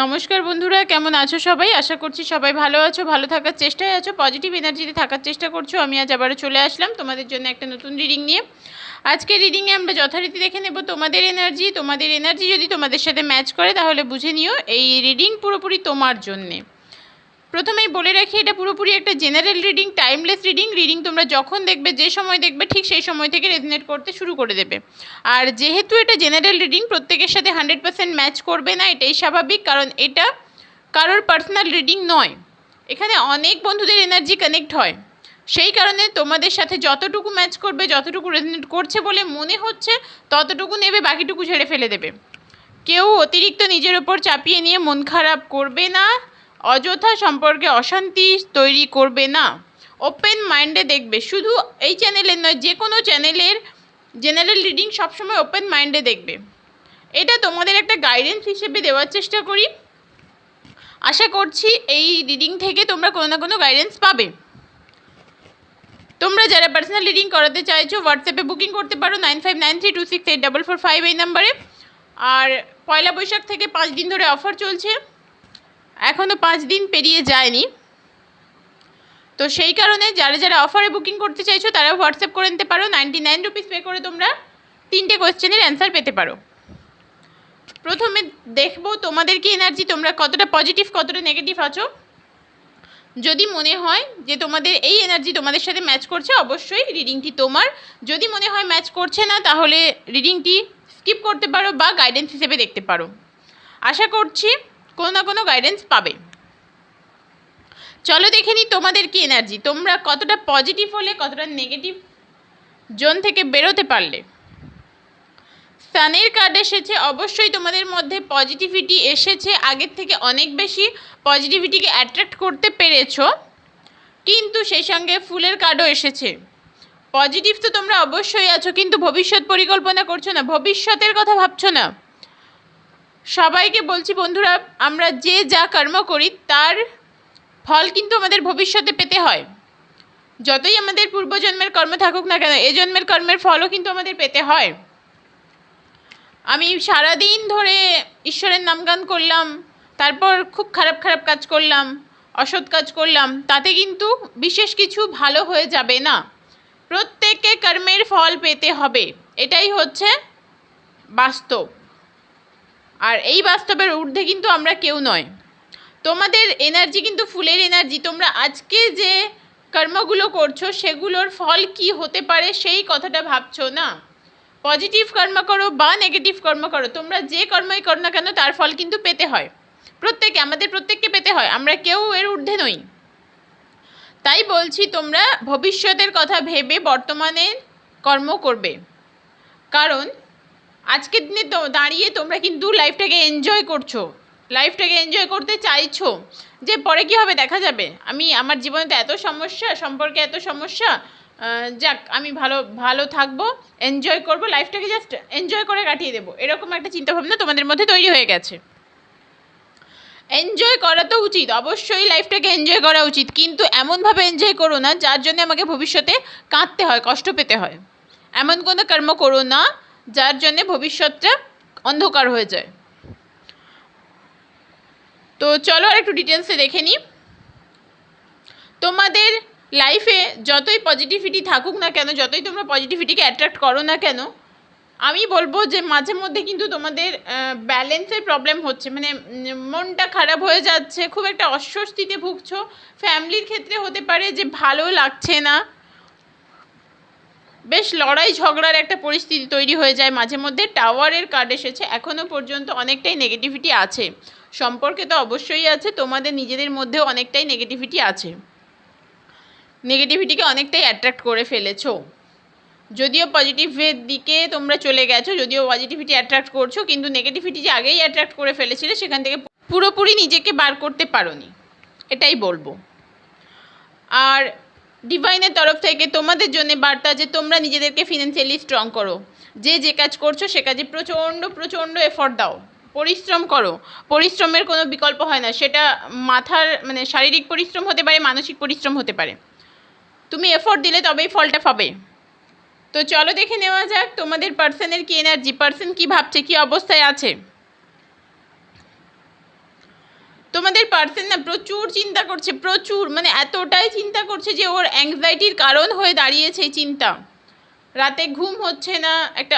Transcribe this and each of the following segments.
নমস্কার বন্ধুরা, কেমন আছো সবাই? আশা করছি সবাই ভালো আছো, ভালো থাকার চেষ্টায় আছো, পজিটিভ এনার্জিতে থাকার চেষ্টা করছো। আমি আজ আবারও চলে আসলাম তোমাদের জন্য একটা নতুন রিডিং নিয়ে। আজকের রিডিংয়ে আমরা যথারীতি দেখে নেব তোমাদের এনার্জি যদি তোমাদের সাথে ম্যাচ করে তাহলে বুঝে নিও এই রিডিং পুরোপুরি তোমার জন্যে। প্রথমেই বলে রাখি, এটা পুরোপুরি একটা জেনারেল রিডিং, টাইমলেস রিডিং তোমরা যখন দেখবে, যে সময় দেখবে, ঠিক সেই সময় থেকে রেজনেট করতে শুরু করে দেবে। আর যেহেতু এটা জেনারেল রিডিং, প্রত্যেকের সাথে 100% ম্যাচ করবে না, এটাই স্বাভাবিক, কারণ এটা কারোর পার্সোনাল রিডিং নয়। এখানে অনেক বন্ধুদের এনার্জি কানেক্ট হয়, সেই কারণে তোমাদের সাথে যতটুকু ম্যাচ করবে, যতটুকু রেজনেট করছে বলে মনে হচ্ছে ততটুকু নেবে, বাকিটুকু ঝেড়ে ফেলে দেবে। কেউ অতিরিক্ত নিজের ওপর চাপিয়ে নিয়ে মন খারাপ করবে না, অযথা সম্পর্কে অশান্তি তৈরি করবে না, ওপেন মাইন্ডে দেখবে। শুধু এই চ্যানেলের নয়, যে কোনো চ্যানেলের জেনারেল রিডিং সবসময় ওপেন মাইন্ডে দেখবে। এটা তোমাদের একটা গাইডেন্স হিসেবে দেওয়ার চেষ্টা করি। আশা করছি এই রিডিং থেকে তোমরা কোনো না কোনো গাইডেন্স পাবে। তোমরা যারা পার্সোনাল রিডিং করাতে চাইছো, হোয়াটসঅ্যাপে বুকিং করতে পারো 9593268445 এই নাম্বারে। আর পয়লা বৈশাখ থেকে 5 দিন ধরে অফার চলছে, এখনও 5 দিন পেরিয়ে যায়নি। তো সেই কারণে যারা যারা অফারে বুকিং করতে চাইছো তারা হোয়াটসঅ্যাপ করে নিতে পারো। 99 রুপিস পে করে তোমরা 3টে কোয়েশ্চেনের অ্যান্সার পেতে পারো। প্রথমে দেখবো তোমাদের কি এনার্জি, তোমরা কতটা পজিটিভ, কতটা নেগেটিভ আছো। যদি মনে হয় যে তোমাদের এই এনার্জি তোমাদের সাথে ম্যাচ করছে, অবশ্যই রিডিংটি তোমার। যদি মনে হয় ম্যাচ করছে না, তাহলে রিডিংটি স্কিপ করতে পারো বা গাইডেন্স হিসেবে দেখতে পারো। আশা করছি কোনো না কোনো গাইডেন্স পাবে। চলো দেখে নিই তোমাদের কি এনার্জি, তোমরা কতটা পজিটিভ হলে, কতটা নেগেটিভ জোন থেকে বেরোতে পারলে। সানের কার্ড এসেছে, অবশ্যই তোমাদের মধ্যে পজিটিভিটি এসেছে, আগের থেকে অনেক বেশি পজিটিভিটিকে অ্যাট্রাক্ট করতে পেরেছো। কিন্তু সেই সঙ্গে ফুলের কার্ডও এসেছে। পজিটিভ তো তোমরা অবশ্যই আছো, কিন্তু ভবিষ্যৎ পরিকল্পনা করছো না, ভবিষ্যতের কথা ভাবছো না। সবাইকে বলছি বন্ধুরা, আমরা যে যা কর্ম করি তার ফল কিন্তু আমাদের ভবিষ্যতে পেতে হয়। যতই আমাদের পূর্বজন্মের কর্ম থাকুক না কেন, এ জন্মের কর্মের ফলও কিন্তু আমাদের পেতে হয়। আমি সারাদিন ধরে ঈশ্বরের নামগান করলাম, তারপর খুব খারাপ খারাপ কাজ করলাম, অসৎ কাজ করলাম, তাতে কিন্তু বিশেষ কিছু ভালো হয়ে যাবে না। প্রত্যেককে কর্মের ফল পেতে হবে, এটাই হচ্ছে বাস্তব। আর এই বাস্তবের ঊর্ধ্বে কিন্তু আমরা কেউ নয়। তোমাদের এনার্জি কিন্তু ফুলের এনার্জি। তোমরা আজকে যে কর্মগুলো করছো সেগুলোর ফল কি হতে পারে সেই কথাটা ভাবছো না। পজিটিভ কর্ম করো বা নেগেটিভ কর্ম করো, তোমরা যে কর্মই করো না কেন তার ফল কিন্তু পেতে হয়। আমাদের প্রত্যেককে পেতে হয়, আমরা কেউ এর ঊর্ধ্বে নই। তাই বলছি তোমরা ভবিষ্যতের কথা ভেবে বর্তমানে কর্ম করবে, কারণ আজকের দিনে দাঁড়িয়ে তোমরা কিন্তু লাইফটাকে এনজয় করছো, লাইফটাকে এনজয় করতে চাইছো। যে পরে কী হবে দেখা যাবে, আমার জীবনে তো এত সমস্যা, সম্পর্কে এত সমস্যা, যাক আমি ভালো থাকবো, এনজয় করব, লাইফটাকে জাস্ট এনজয় করে কাটিয়ে দেবো, এরকম একটা চিন্তাভাবনা তোমাদের মধ্যে তৈরি হয়ে গেছে। এনজয় করা তো উচিত, অবশ্যই লাইফটাকে এনজয় করা উচিত, কিন্তু এমনভাবে এনজয় করো না যার জন্য আমাকে ভবিষ্যতে কাঁদতে হয়, কষ্ট পেতে হয়। এমন কোনো কর্ম করো না যার জন্যে ভবিষ্যৎটা অন্ধকার হয়ে যায়। তো চলো আর একটু ডিটেলসে দেখে নিই। তোমাদের লাইফে যতই পজিটিভিটি থাকুক না কেন, যতই তোমরা পজিটিভিটিকে অ্যাট্রাক্ট করো না কেন, আমি বলবো যে মাঝে মধ্যে কিন্তু তোমাদের ব্যালেন্সের প্রবলেম হচ্ছে, মানে মনটা খারাপ হয়ে যাচ্ছে, খুব একটা অস্বস্তিতে ভুগছো। ফ্যামিলির ক্ষেত্রে হতে পারে যে ভালো লাগছে না, বেশ লড়াই ঝগড়ার একটা পরিস্থিতি তৈরি হয়ে যায় মাঝে মধ্যে। টাওয়ারের কার্ড এসেছে, এখনও পর্যন্ত অনেকটাই নেগেটিভিটি আছে। সম্পর্কে তো অবশ্যই আছে, তোমাদের নিজেদের মধ্যেও অনেকটাই নেগেটিভিটি আছে, নেগেটিভিটিকে অনেকটাই অ্যাট্রাক্ট করে ফেলেছো। যদিও পজিটিভের দিকে তোমরা চলে গেছো, যদিও পজিটিভিটি অ্যাট্রাক্ট করছো, কিন্তু নেগেটিভিটি যে আগেই অ্যাট্রাক্ট করে ফেলেছিলে সেখান থেকে পুরোপুরি নিজেকে বার করতে পারোনি, এটাই বলবো। আর ডিভাইনের তরফ থেকে তোমাদের জন্য বার্তা যে তোমরা নিজেদেরকে ফিনান্সিয়ালি স্ট্রং করো, যে কাজ করছো সে কাজে প্রচণ্ড এফর্ট দাও, পরিশ্রম করো। পরিশ্রমের কোনো বিকল্প হয় না, সেটা মানে শারীরিক পরিশ্রম হতে পারে, মানসিক পরিশ্রম হতে পারে। তুমি এফর্ট দিলে তবেই ফলটা পাবে। তো চলো দেখে নেওয়া যাক তোমাদের পার্সনের কি এনার্জি, পার্সন কি ভাবছে, কি অবস্থায় আছে। তোমাদের পার্সন না প্রচুর চিন্তা করছে, প্রচুর, মানে এতটাই চিন্তা করছে যে ওর অ্যাংজাইটির কারণ হয়ে দাঁড়িয়েছে এই চিন্তা। রাতে ঘুম হচ্ছে না, একটা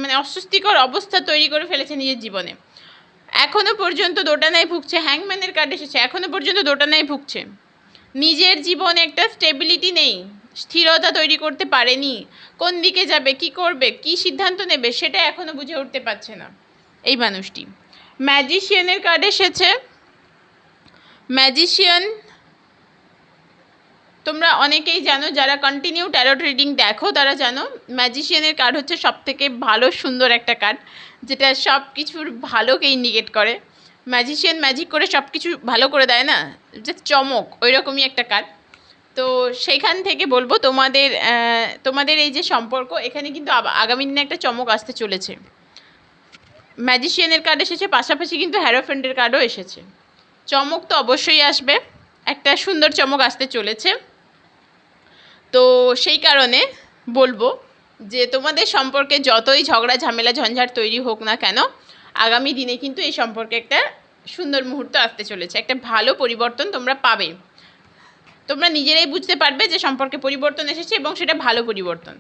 মানে অস্বস্তিকর অবস্থা তৈরি করে ফেলেছে নিজের জীবনে। এখনো পর্যন্ত দোটানায় ভুগছে, হ্যাংম্যানের কার্ড এসেছে, এখনো পর্যন্ত দোটানায় ভুগছে। নিজের জীবনে একটা স্টেবিলিটি নেই, স্থিরতা তৈরি করতে পারেনি। কোন দিকে যাবে, কি করবে, কি সিদ্ধান্ত নেবে সেটা এখনো বুঝে উঠতে পারছে না এই মানুষটি। ম্যাজিশিয়ানের কার্ড এসেছে। ম্যাজিশিয়ান তোমরা অনেকেই জানো, যারা কন্টিনিউ ট্যারোট রিডিং দেখো তারা জানো ম্যাজিশিয়ানের কার্ড হচ্ছে সবথেকে ভালো সুন্দর একটা কার্ড, যেটা সব কিছুর ভালোকে ইন্ডিকেট করে। ম্যাজিশিয়ান ম্যাজিক করে সব কিছু ভালো করে দেয় না, যে চমক, ওই রকমই একটা কার্ড। তো সেইখান থেকে বলবো তোমাদের এই যে সম্পর্ক, এখানে কিন্তু আগামী দিনে একটা চমক আসতে চলেছে। ম্যাজিশিয়ানের কার্ড এসেছে, পাশাপাশি কিন্তু হ্যারোফ্যান্টের কার্ডও এসেছে। চমক তো অবশ্যই আসবে, একটা সুন্দর চমক আসতে চলেছে। তো সেই কারণে বলবো যে তোমাদের সম্পর্কে যতই ঝগড়া ঝামেলা ঝঞ্ঝাট তৈরি হোক না কেন, আগামী দিনে কিন্তু এই সম্পর্কে একটা সুন্দর মুহূর্ত আসতে চলেছে, একটা ভালো পরিবর্তন তোমরা পাবে। তোমরা নিজেরাই বুঝতে পারবে যে সম্পর্কে পরিবর্তন এসেছে এবং সেটা ভালো পরিবর্তন।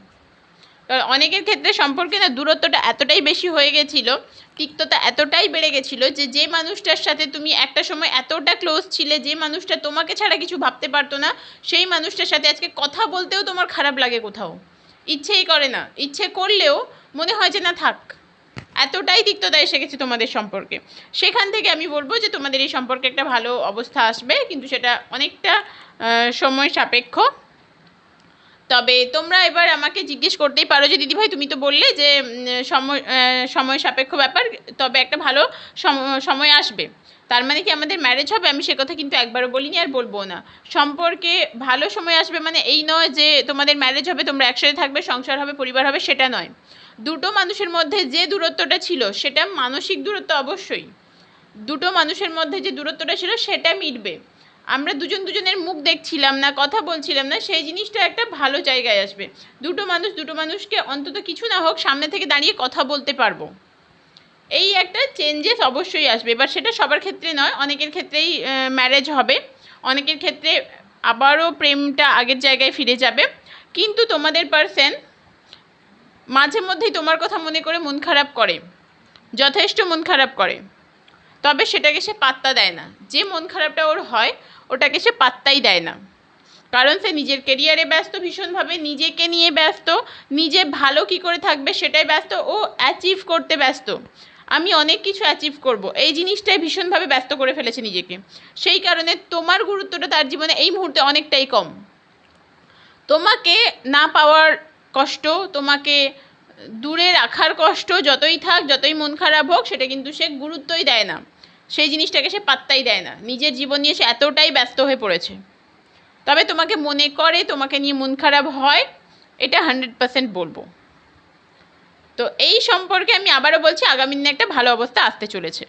কারণ অনেকের ক্ষেত্রে সম্পর্কে না দূরত্বটা এতটাই বেশি হয়ে গেছিলো, তিক্ততা এতটাই বেড়ে গেছিলো যে মানুষটার সাথে তুমি একটা সময় এতটা ক্লোজ ছিলে, যে মানুষটা তোমাকে ছাড়া কিছু ভাবতে পারতো না, সেই মানুষটার সাথে আজকে কথা বলতেও তোমার খারাপ লাগে, কোথাও ইচ্ছেই করে না, ইচ্ছে করলেও মনে হয় যে না থাক। এতটাই তিক্ততা এসে গেছে তোমাদের সম্পর্কে। সেখান থেকে আমি বলবো যে তোমাদের এই সম্পর্কে একটা ভালো অবস্থা আসবে, কিন্তু সেটা অনেকটা সময় সাপেক্ষ। তবে তোমরা এবার আমাকে জিজ্ঞেস করতেই পারো যে দিদিভাই তুমি তো বললে যে সময় সাপেক্ষ ব্যাপার, তবে একটা ভালো সময় আসবে, তার মানে কি আমাদের ম্যারেজ হবে? আমি সে কথা কিন্তু একবারও বলিনি আর বলবো না। সম্পর্কে ভালো সময় আসবে মানে এই নয় যে তোমাদের ম্যারেজ হবে, তোমরা একসাথে থাকবে, সংসার হবে, পরিবার হবে, সেটা নয়। দুটো মানুষের মধ্যে যে দূরত্বটা ছিল সেটা মানসিক দূরত্ব, অবশ্যই দুটো মানুষের মধ্যে যে দূরত্বটা ছিল সেটা মিটবে। আমরা দুজনের মুখ দেখছিলাম না, কথা বলছিলাম না, সেই জিনিসটা একটা ভালো জায়গায় আসবে। দুটো মানুষকে অন্তত কিছু না হোক সামনে থেকে দাঁড়িয়ে কথা বলতে পারবো, এই একটা চেঞ্জেস অবশ্যই আসবে। এবার সেটা সবার ক্ষেত্রে নয়, অনেকের ক্ষেত্রেই ম্যারেজ হবে, অনেকের ক্ষেত্রে আবারও প্রেমটা আগের জায়গায় ফিরে যাবে। কিন্তু তোমাদের পার্সন মাঝে মধ্যেই তোমার কথা মনে করে মন খারাপ করে, যথেষ্ট মন খারাপ করে, তবে সেটাকে সে পাত্তা দেয় না। যে মন খারাপটা ওর হয় ওটাকে সে পাত্তাই দেয় না, কারণ সে নিজের কেরিয়ারে ব্যস্ত ভীষণভাবে, নিজেকে নিয়ে ব্যস্ত, নিজে ভালো কি করে থাকবে সেটাই ব্যস্ত, ও অ্যাচিভ করতে ব্যস্ত। আমি অনেক কিছু অ্যাচিভ করব, এই জিনিসটাই ভীষণভাবে ব্যস্ত করে ফেলেছে নিজেকে। সেই কারণে তোমার গুরুত্বটা তার জীবনে এই মুহূর্তে অনেকটাই কম। তোমাকে না পাওয়ার কষ্ট, তোমাকে দূরে রাখার কষ্ট যতই থাক, যতই মন খারাপ হোক, সেটা কিন্তু সে গুরুত্বই দেয় না, সেই জিনিসটাকে সে পাত্তাই দেয় না। নিজের জীবন নিয়ে সে এতটাই ব্যস্ত হয়ে পড়েছে। তবে তোমাকে মনে করে, তোমাকে নিয়ে মন খারাপ হয়, এটা 100% বলবো। তো এই সম্পর্কে আমি আবারও বলছি আগামী দিনে একটা ভালো অবস্থা আসতে চলেছে।